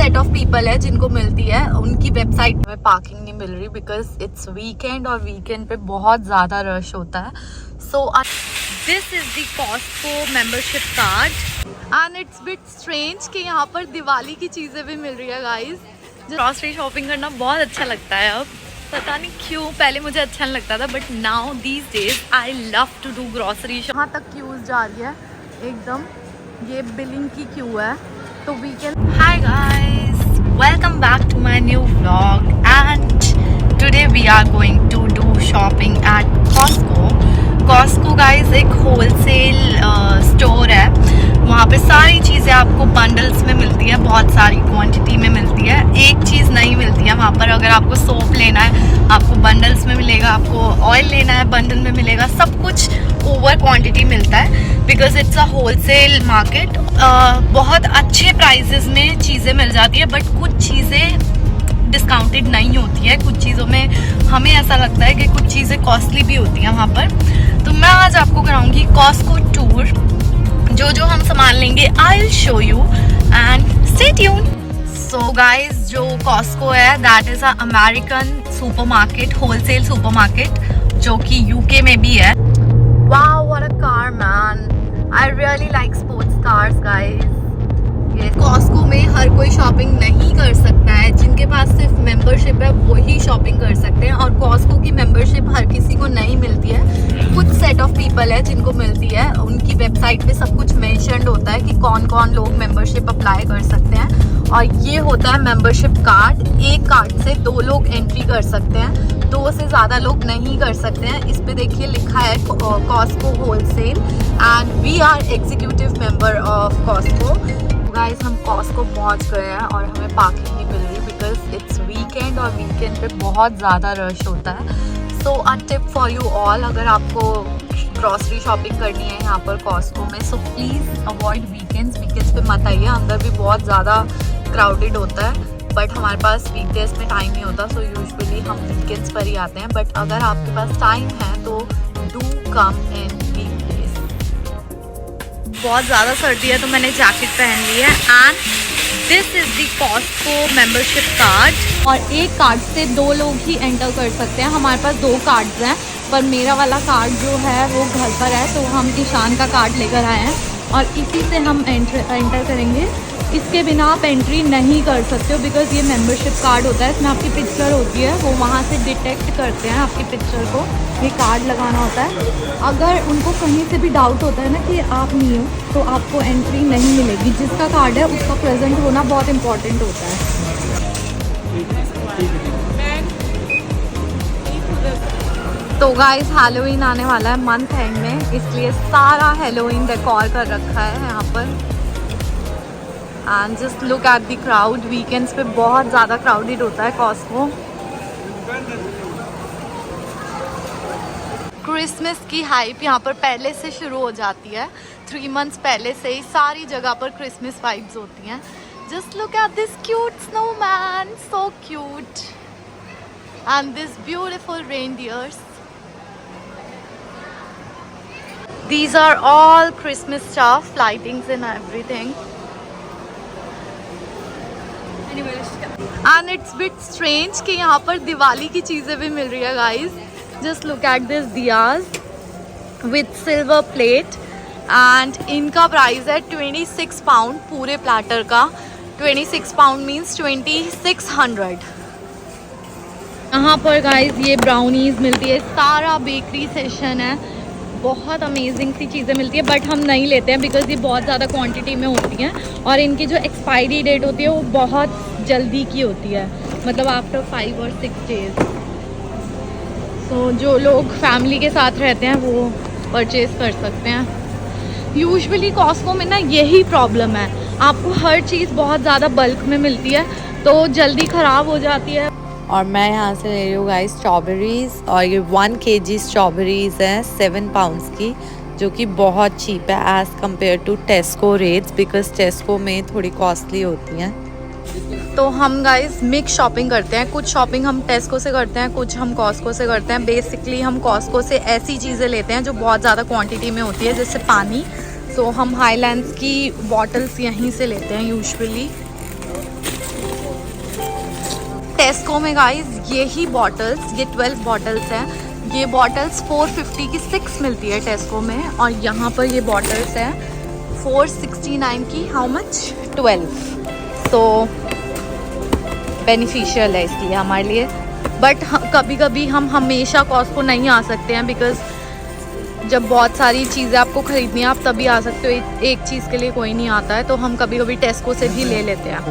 Set of people है जिनको मिलती है, उनकी वेबसाइट में पार्किंग नहीं मिल रही बिकॉज इट्स वीकेंड और वीकेंड पे बहुत ज़्यादा रश होता है. So this is the Costco membership card and it's bit strange कि यहाँ पर दिवाली की चीज़ें भी मिल रही है गाइज. ग्रॉसरी शॉपिंग करना बहुत अच्छा लगता है अब, पता नहीं क्यों. पहले मुझे अच्छा नहीं लगता था but now these days I love to do grocery. यहाँ तक क्यूज जा रही है एकदम, ये बिलिंग की क्यू है तो we can. Hi guys, welcome back to my new vlog and today we are going to do shopping at Costco. Costco guys एक होलसेल स्टोर है. वहाँ पे सारी चीज़ें आपको बंडल्स में मिलती है, बहुत सारी क्वांटिटी में मिलती है. एक चीज़ नहीं मिलती है वहाँ पर. अगर आपको सोप लेना है आपको बंडल्स में मिलेगा, आपको ऑयल लेना है बंडल में मिलेगा. सब कुछ ओवर क्वांटिटी मिलता है because it's a wholesale market. बहुत अच्छे प्राइजेस में चीज़ें मिल जाती है बट कुछ चीज़ें डिस्काउंटेड नहीं होती है. कुछ चीज़ों में हमें ऐसा लगता है कि कुछ चीज़ें कॉस्टली भी होती हैं वहाँ पर. तो मैं आज आपको कराऊंगी कॉस्को टूर. जो हम सामान लेंगे I will show you and stay tuned. So guys, जो कॉस्को है that is a American supermarket, wholesale supermarket जो कि यूके में भी है. Wow what a car man, I really like sports cars guys. Costco में हर कोई शॉपिंग नहीं कर सकता है. जिनके पास सिर्फ मेंबरशिप है वही शॉपिंग कर सकते हैं और कॉस्को की मेंबरशिप हर किसी को नहीं मिलती है. कुछ सेट ऑफ पीपल है जिनको मिलती है. उनकी वेबसाइट पे सब कुछ मेंशन्ड होता है कि कौन कौन लोग मेंबरशिप अप्लाई कर सकते हैं. और ये होता है मेंबरशिप कार्ड. एक कार्ड से 2 लोग एंट्री कर सकते हैं, 2 से ज़्यादा लोग नहीं कर सकते हैं. इस पे देखिए लिखा है Costco wholesale and we are executive member of Costco. Guys, हम कॉस्को पहुंच गए हैं और हमें पार्किंग नहीं मिल रही बिकॉज इट्स वीकेंड और वीकेंड पे बहुत ज़्यादा रश होता है. So a tip for you all, अगर आपको ग्रॉसरी शॉपिंग करनी है यहाँ पर कॉस्को में so please avoid weekends. Weekends पे मत आइए, अंदर भी बहुत ज़्यादा क्राउडेड होता है. बट हमारे पास वीकडेज में टाइम नहीं होता सो यूजुअली हम वीकेंड्स पर ही आते हैं. बट अगर आपके पास टाइम है तो डू कम इन वीकडेज. बहुत ज़्यादा सर्दी है तो मैंने जैकेट पहन ली है and this is the Costco membership card. और एक कार्ड से 2 लोग ही एंटर कर सकते हैं. हमारे पास 2 कार्ड्स हैं पर मेरा वाला कार्ड जो है वो घर पर है तो हम ईशान का कार्ड लेकर आए हैं और इसी से हम एंटर करेंगे. इसके बिना आप एंट्री नहीं कर सकते हो बिकॉज ये मेंबरशिप कार्ड होता है. इसमें आपकी पिक्चर होती है, वो वहाँ से डिटेक्ट करते हैं आपकी पिक्चर को. ये कार्ड लगाना होता है. अगर उनको कहीं से भी डाउट होता है ना कि आप नहीं हो तो आपको एंट्री नहीं मिलेगी. जिसका कार्ड है उसका प्रेजेंट होना बहुत इंपॉर्टेंट होता है. तो गाइस, हैलोवीन आने वाला है मंथ एंड में, इसलिए सारा हैलोवीन डेकोर कर रखा है यहाँ पर. And just look at the crowd. Weekends पे बहुत ज़्यादा क्राउडेड होता है कॉस्को. क्रिसमस की हाइप यहाँ पर पहले से शुरू हो जाती है. 3 मंथ्स पहले से ही सारी जगह पर क्रिसमस वाइब्स होती हैं. Just look at this cute snowman, so cute. And this beautiful reindeers. These are all Christmas stuff, lightings and everything. And it's bit strange कि यहाँ पर दिवाली की चीज़ें भी मिल रही है guys. Just look at this diyas with silver plate and इनका price है 26 पाउंड पूरे प्लेटर का. 26 पाउंड मीन्स 2600. यहाँ पर गाइज ये ब्राउनीज मिलती है. सारा बेकरी सेशन है. बहुत अमेजिंग सी चीज़ें मिलती है बट हम नहीं लेते हैं बिकॉज ये बहुत ज़्यादा क्वांटिटी में होती हैं और इनकी जो एक्सपायरी डेट होती है वो बहुत जल्दी की होती है, मतलब आफ्टर 5 और 6 डेज. सो जो लोग फैमिली के साथ रहते हैं वो परचेज़ कर सकते हैं. यूजुअली कॉस्को में ना यही प्रॉब्लम है, आपको हर चीज़ बहुत ज़्यादा बल्क में मिलती है तो जल्दी ख़राब हो जाती है. और मैं यहाँ से ले रही हूँ गाइस स्ट्रॉबेरीज़ और ये 1 kg स्ट्रॉबेरीज़ हैं 7 पाउंड्स की जो कि बहुत चीप है as compare to Tesco rates because Tesco में थोड़ी कॉस्टली होती हैं. तो हम गाइस मिक्स शॉपिंग करते हैं. कुछ शॉपिंग हम टेस्को से करते हैं, कुछ हम कॉस्को से करते हैं. बेसिकली हम कॉस्को से ऐसी चीज़ें लेते हैं जो बहुत ज़्यादा क्वांटिटी में होती है जैसे पानी. सो हम हाईलैंड्स की बॉटल्स यहीं से लेते हैं यूजुअली. टेस्को में गाइस ये ही बॉटल्स, ये 12 बॉटल्स हैं, ये बॉटल्स 450 की 6 मिलती है टेस्को में, और यहाँ पर ये बॉटल्स हैं 469 की, हाउ मच 12। तो बेनिफिशियल है इसलिए हमारे लिए। बट कभी कभी हम हमेशा कॉस्को नहीं आ सकते हैं, बिकॉज जब बहुत सारी चीज़ें आपको ख़रीदनी है आप तभी आ सकते हो, एक चीज़ के लिए कोई नहीं आता है, तो हम कभी कभी टेस्को से भी ले लेते हैं।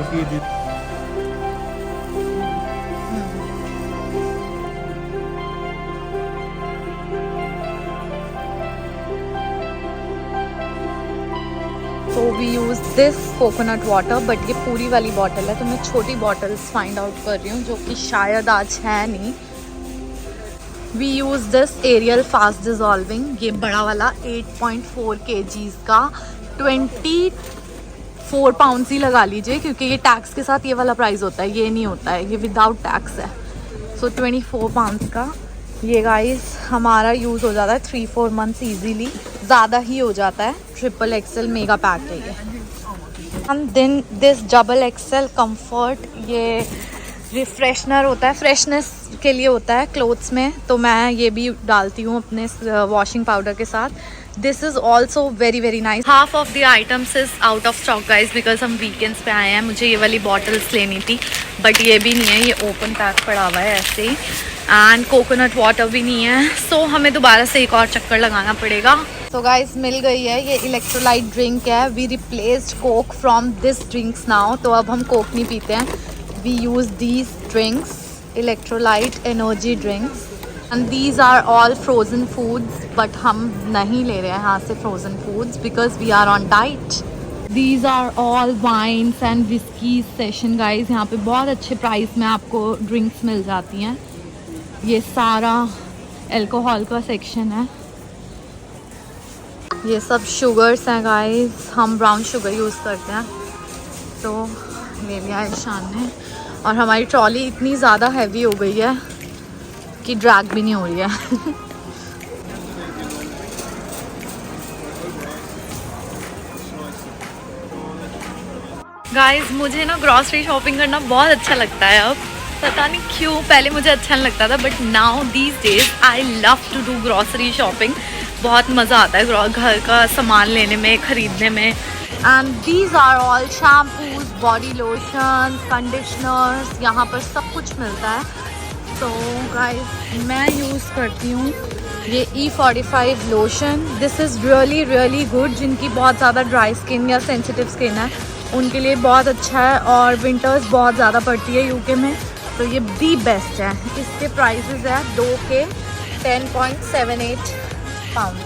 तो we use this coconut water, but ये पूरी वाली बॉटल है, तो मैं छोटी बॉटल्स फाइंड आउट कर रही हूँ जो कि शायद आज है नहीं। We use this Ariel fast dissolving, ये बड़ा वाला 8.4 kgs का 24 पाउंड्स ही लगा लीजिए, क्योंकि ये टैक्स के साथ ये वाला प्राइस होता है, ये नहीं होता है, ये विदाउट टैक्स है। सो 24 पाउंड्स का ये गाइस हमारा यूज़ हो जाता है 3-4 मंथ्स ईजीली, ज़्यादा ही हो जाता है। XXL मेगा पैक है ये। And then this XXL comfort, ये रिफ्रेशनर होता है, फ्रेशनेस के लिए होता है क्लोथ्स में, तो मैं ये भी डालती हूँ अपने वॉशिंग पाउडर के साथ। This is also very very nice. Half of the items is out of stock guys, because हम वीकेंड्स पे आए हैं। मुझे ये वाली बॉटल्स लेनी थी, बट ये भी नहीं है, ये ओपन पैक पड़ा हुआ है ऐसे ही। एंड कोकोनट वाटर भी नहीं है, सो हमें दोबारा से एक और चक्कर लगाना पड़ेगा। तो गाइस मिल गई है, ये इलेक्ट्रोलाइट ड्रिंक है। We replaced coke from this drinks now, तो अब हम कोक नहीं पीते हैं। We use these drinks, electrolyte energy drinks, and these are all frozen foods, but हम नहीं ले रहे हैं यहाँ से frozen foods because we are on diet. These are all wines and whisky section guys, यहाँ पे बहुत अच्छे प्राइस में आपको ड्रिंक्स मिल जाती हैं। ये सारा अल्कोहल का सेक्शन है, ये सब शुगर्स हैं गाइज, हम ब्राउन शुगर यूज़ करते हैं। तो ले लिया है ईशान ने, और हमारी ट्रॉली इतनी ज़्यादा हैवी हो गई है कि ड्रैग भी नहीं हो रही है। गाइज मुझे ना ग्रॉसरी शॉपिंग करना बहुत अच्छा लगता है अब, पता नहीं क्यों, पहले मुझे अच्छा नहीं लगता था, but now these days I love to do grocery shopping. बहुत मज़ा आता है घर का सामान लेने में, ख़रीदने में। And these are all shampoos, body lotion, conditioners, यहाँ पर सब कुछ मिलता है। तो गाइस मैं यूज़ करती हूँ ये E45 lotion. This is really really good. जिनकी बहुत ज़्यादा ड्राई स्किन या सेंसिटिव स्किन है उनके लिए बहुत अच्छा है, और विंटर्स बहुत ज़्यादा पड़ती है यूके में, तो ये दी बेस्ट है। इसके प्राइसेस है 2 के 10.78 पाउंड।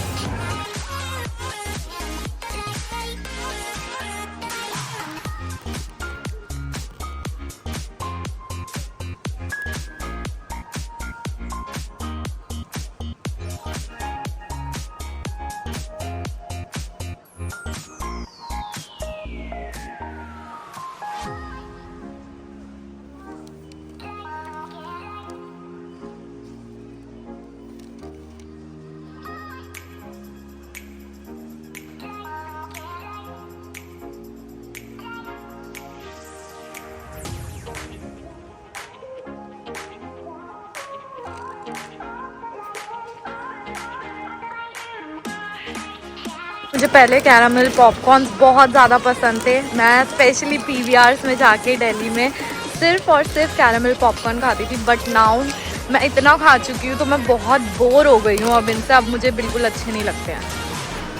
मुझे पहले कैरामल पॉपकॉर्न्स बहुत ज़्यादा पसंद थे। मैं स्पेशली PVRs में जाके दिल्ली में सिर्फ़ और सिर्फ कैरामल पॉपकॉर्न खाती थी, बट नाउ मैं इतना खा चुकी हूँ तो मैं बहुत बोर हो गई हूँ अब इनसे। अब मुझे बिल्कुल अच्छे नहीं लगते हैं।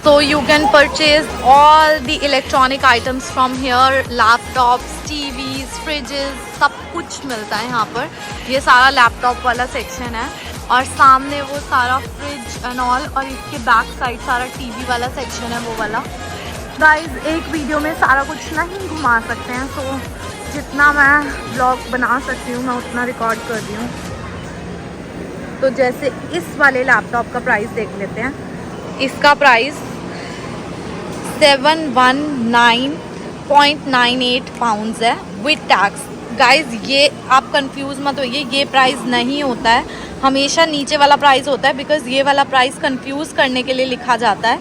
तो you can purchase all the electronic items from here, laptops, TVs, freezes, सब कुछ मिलता है यहाँ पर। ये सारा लैपटॉप वाला सेक्शन है, और सामने वो सारा फ्रिज एंड ऑल, और इसके बैक साइड सारा टीवी वाला सेक्शन है, वो वाला। गाइस एक वीडियो में सारा कुछ नहीं घुमा सकते हैं, तो जितना मैं ब्लॉग बना सकती हूँ मैं उतना रिकॉर्ड कर रही हूँ। तो जैसे इस वाले लैपटॉप का प्राइस देख लेते हैं। इसका प्राइस 719.98 पाउंड्स है विद टैक्स। गाइस ये आप कंफ्यूज मत होइए, ये प्राइस नहीं होता है, हमेशा नीचे वाला प्राइस होता है, बिकॉज ये वाला प्राइस कंफ्यूज करने के लिए लिखा जाता है।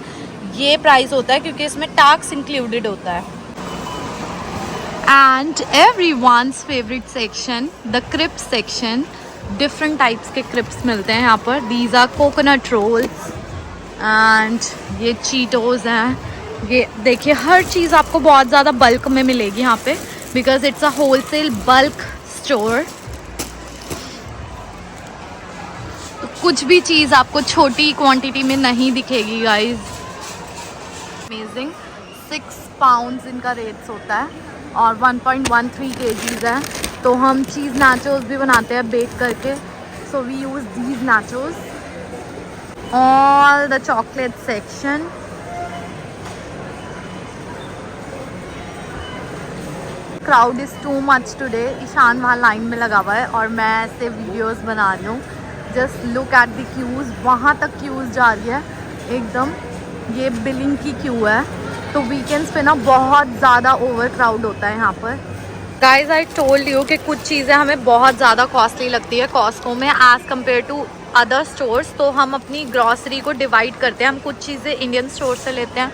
ये प्राइस होता है क्योंकि इसमें टैक्स इंक्लूडेड होता है। And everyone's favourite section, the crisps section. Different types के क्रिप्स मिलते हैं यहाँ पर। These are coconut rolls and ये चीटोज हैं। ये देखिए, हर चीज़ आपको बहुत ज़्यादा बल्क में मिलेगी यहाँ पे, because it's a wholesale bulk store. कुछ भी चीज़ आपको छोटी क्वांटिटी में नहीं दिखेगी गाइज। अमेजिंग। 6 पाउंड्स इनका रेट्स होता है और 1.13 kgs है। तो हम चीज़ नाचोस भी बनाते हैं बेक करके, so we use these nachos. All the chocolate section. Crowd is too much today. Ishan वहाँ लाइन में लगा हुआ है और मैं ऐसे वीडियोस बना रही हूँ। Just look at the queues, वहाँ तक क्यूज़ जा रही है एकदम। ये बिलिंग की क्यू है। तो वीकेंड्स पे ना बहुत ज़्यादा ओवर क्राउड होता है यहाँ पर। गाइज आई टोल्ड यू कि कुछ चीज़ें हमें बहुत ज़्यादा कॉस्टली लगती है कॉस्को में as compare to other stores. तो हम अपनी ग्रॉसरी को डिवाइड करते हैं। हम कुछ चीज़ें इंडियन स्टोर से लेते हैं,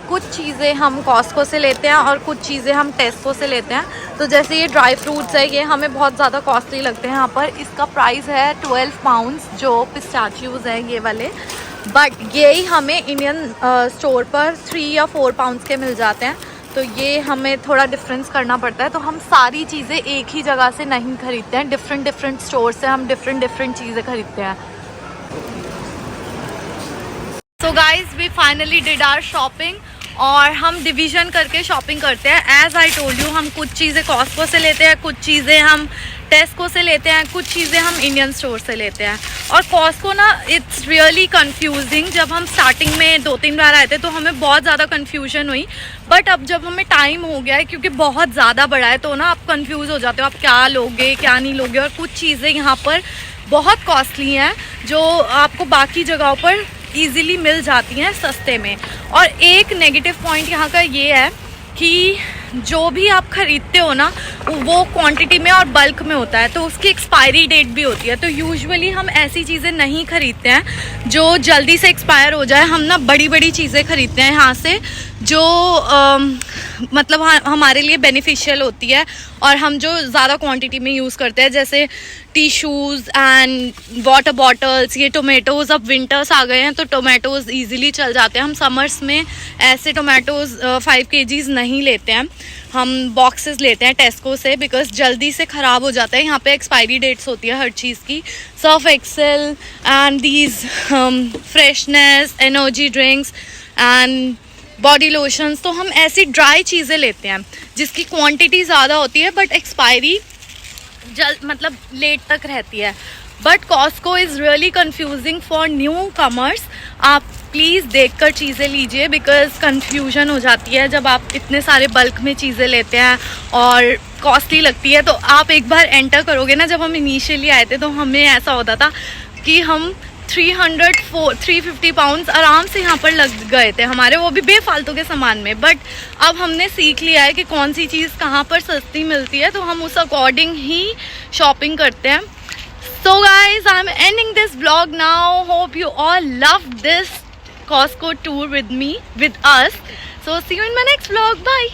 कुछ चीज़ें हम कॉस्को से लेते हैं और कुछ चीज़ें हम टेस्को से लेते हैं। तो जैसे ये ड्राई फ्रूट्स है, ये हमें बहुत ज़्यादा कॉस्टली लगते हैं यहाँ पर। इसका प्राइस है 12 पाउंड्स, जो पिस्ताचियोज़ हैं ये वाले। बट ये ही हमें इंडियन स्टोर पर 3 या 4 पाउंड्स के मिल जाते हैं। तो ये हमें थोड़ा डिफरेंस करना पड़ता है। तो हम सारी चीज़ें एक ही जगह से नहीं खरीदते हैं, डिफरेंट स्टोर से हम डिफरेंट चीज़ें खरीदते हैं। So guys we finally did our shopping और हम डिवीज़न करके शॉपिंग करते हैं। एज़ आई टोल्ड यू, हम कुछ चीज़ें कॉस्को से लेते हैं, कुछ चीज़ें हम टेस्को से लेते हैं, कुछ चीज़ें हम इंडियन स्टोर से लेते हैं। और कॉस्को ना इट्स रियली कंफ्यूजिंग। जब हम स्टार्टिंग में 2-3 बार आए थे तो हमें बहुत ज़्यादा कन्फ्यूजन हुई। बट अब जब हमें टाइम हो गया है, क्योंकि बहुत ज़्यादा बड़ा है, तो ना आप कंफ्यूज हो जाते हो, आप क्या लोगे क्या नहीं लोगे। और कुछ चीज़ें यहाँ पर बहुत कॉस्टली हैं जो आपको बाकी जगहों पर ईज़िली मिल जाती हैं सस्ते में। और एक नेगेटिव पॉइंट यहाँ का ये है कि जो भी आप ख़रीदते हो ना, वो क्वांटिटी में और बल्क में होता है, तो उसकी एक्सपायरी डेट भी होती है। तो यूजुअली हम ऐसी चीज़ें नहीं खरीदते हैं जो जल्दी से एक्सपायर हो जाए। हम ना बड़ी बड़ी चीज़ें खरीदते हैं यहाँ से, जो मतलब हमारे लिए बेनिफिशियल होती है और हम जो ज़्यादा क्वांटिटी में यूज़ करते हैं, जैसे टिश्यूज़ एंड वाटर बॉटल्स। ये टोमेटोज़, अब विंटर्स आ गए हैं तो टोमेटोज़ ईज़िली चल जाते हैं। हम समर्स में ऐसे टोमेटोज़ 5 kgs नहीं लेते हैं, हम बॉक्सेस लेते हैं टेस्को से, बिकॉज जल्दी से ख़राब हो जाता है। यहाँ पे एक्सपायरी डेट्स होती है हर चीज़ की। Surf Excel and these freshness, energy drinks and body lotions. तो हम ऐसी ड्राई चीज़ें लेते हैं जिसकी क्वांटिटी ज़्यादा होती है बट एक्सपायरी मतलब लेट तक रहती है। But Costco is really confusing for newcomers. आप प्लीज़ देखकर चीज़ें लीजिए, बिकॉज कन्फ्यूजन हो जाती है जब आप इतने सारे बल्क में चीज़ें लेते हैं और कॉस्टली लगती है। तो आप एक बार एंटर करोगे ना, जब हम इनिशियली आए थे तो हमें ऐसा होता था कि हम 350 पाउंड्स आराम से यहाँ पर लग गए थे हमारे, वो भी बेफालतू के सामान में। बट अब हमने सीख लिया है कि कौन सी चीज़ कहाँ पर सस्ती मिलती है, तो हम उस अकॉर्डिंग ही शॉपिंग करते हैं। So guys, I'm ending this vlog now. Hope you all loved this Costco tour with me, with us. So see you in my next vlog. Bye.